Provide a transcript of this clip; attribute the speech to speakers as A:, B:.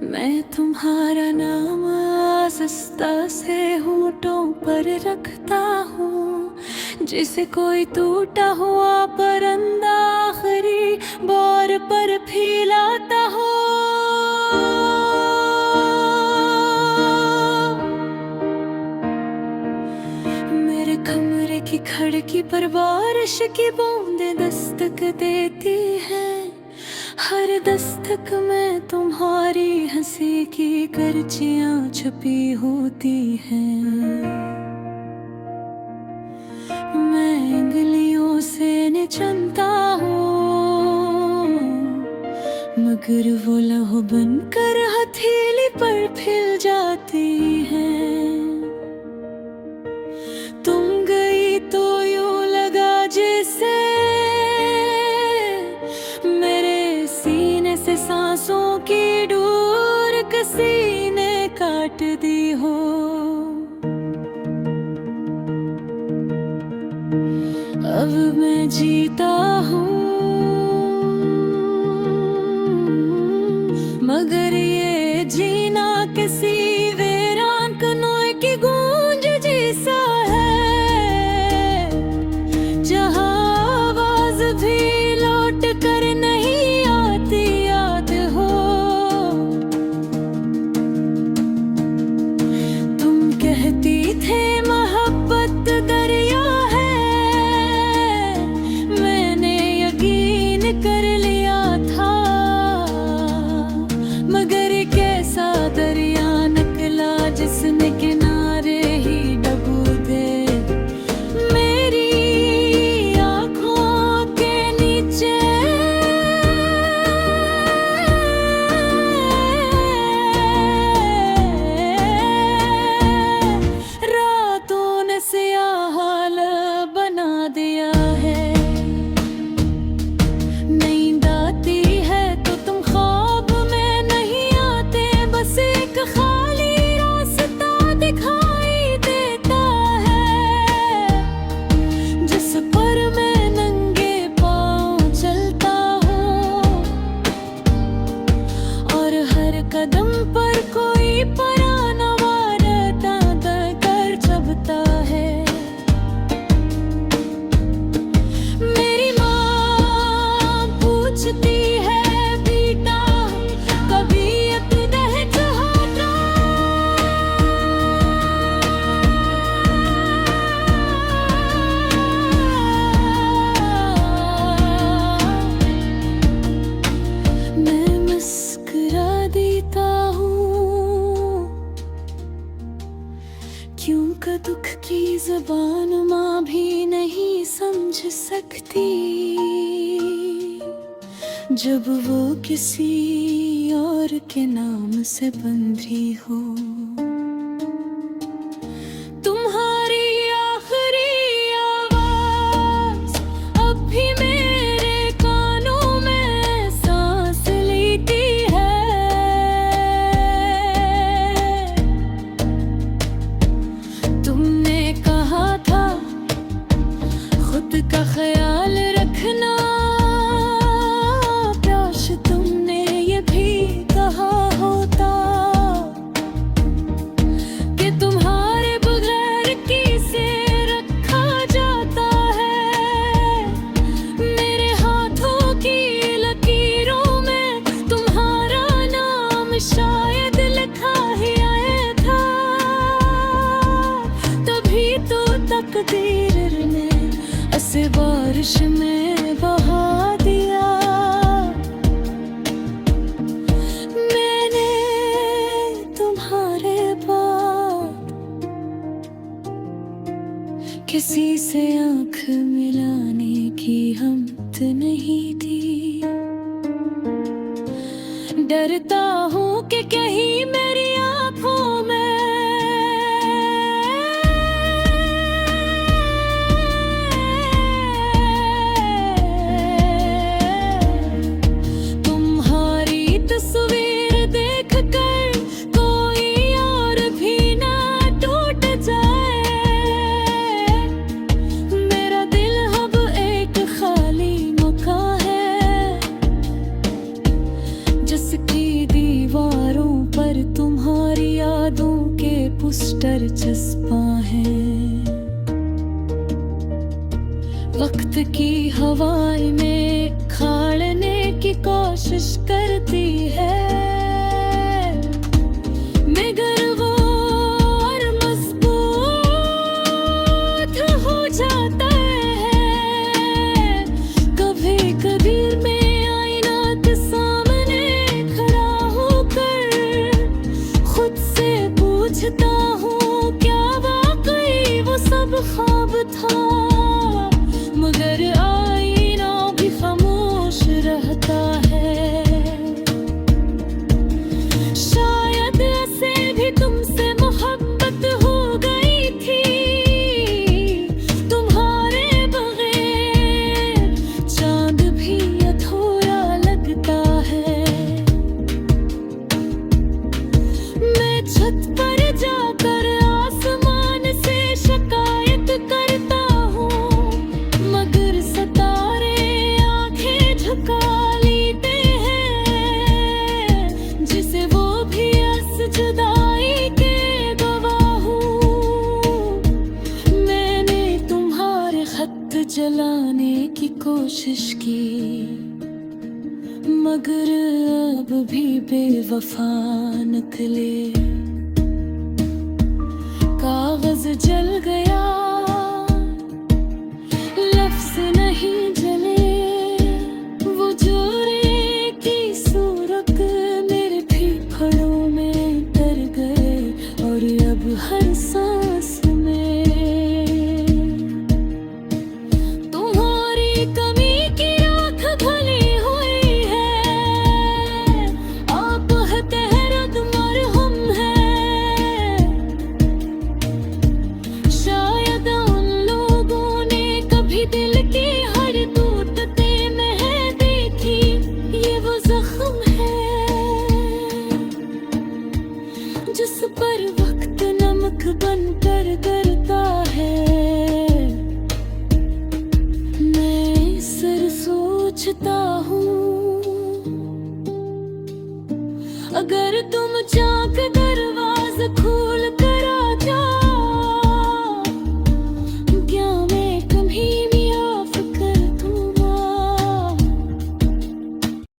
A: मैं तुम्हारा नाम आस्ता से होठों पर रखता हूँ, जिसे कोई टूटा हुआ परिंदा आखिरी बार पर फैलाता हो। मेरे कमरे की खिड़की पर बारिश की बूंदें दस्तक देती हैं। हर दस्तक में तुम्हारी हंसी की करचियां छुपी होती हैं। मैं उंगलियों से न चुनता हूँ, मगर वो लहू बनकर हथेली पर फिर जाती हैं। तुम गई तो यूं लगा जैसे से सांसों की डोर किसी ने काट दी हो। अब मैं जीता हूँ, मगर ये जीना किसी वीरान कनोए की गूंज जैसा है, जहाँ आवाज भी लौट कर नहीं कर लिया था। मगर कैसा दरिया निकला जिसने किनारे ही डूबा दे। मेरी आँखों के नीचे रातों ने स्याह हाल बना दिया है। कदम पर कोई पराना वारता कर जबता है। मेरी माँ पूछती है, बेटा कभी दह चाहता। मैं मुस्कुरा देता हूँ, क्योंकि दुख की ज़बान माँ भी नहीं समझ सकती, जब वो किसी और के नाम से बंधी हो। तुम्हारी आखिरी आवाज़ अब भी मेरे कानों में सांस लेती है। तुमने कहा था खुद का ख्याल रखना, काश तुमने ये भी कहा होता कि तुम्हारे बगैर किसे रखा जाता है। मेरे हाथों की लकीरों में तुम्हारा नाम शायद लिखा ही आया था। तभी तो तकदीर ने ऐसे बारिश में बहा दिया। मैंने तुम्हारे बाद किसी से आंख मिलाने की हिम्मत नहीं थी। डरता हूँ कि कहीं मेरी आंखों में तस्वीर देख कर कोई और भी ना टूट जाए। मेरा दिल अब एक खाली मकान है, जिसकी दीवारों पोस्टर चस्पा है। वक्त की हवाई में खाड़ने की कोशिश करती है, मगर वो और मजबूत हो जाता है। कभी कबीर में आईना के सामने खड़ा होकर खुद से पूछता हूँ, क्या वाकई वो सब ख्वाब था? मगर आईना भी खामोश रहता है। शायद ऐसे भी तुमसे मोहब्बत हो गई थी, तुम्हारे बगैर चांद भी अधूरा लगता है। मैं छत पर जाकर आसमान से शिकायत करता हूँ, मगर सितारे आंखें झुका लेते हैं, जिसे वो भी इस जुदाई के गवाह हूँ। मैंने तुम्हारे खत जलाने की कोशिश की, मगर अब भी बेवफा निकले। कागज जल गया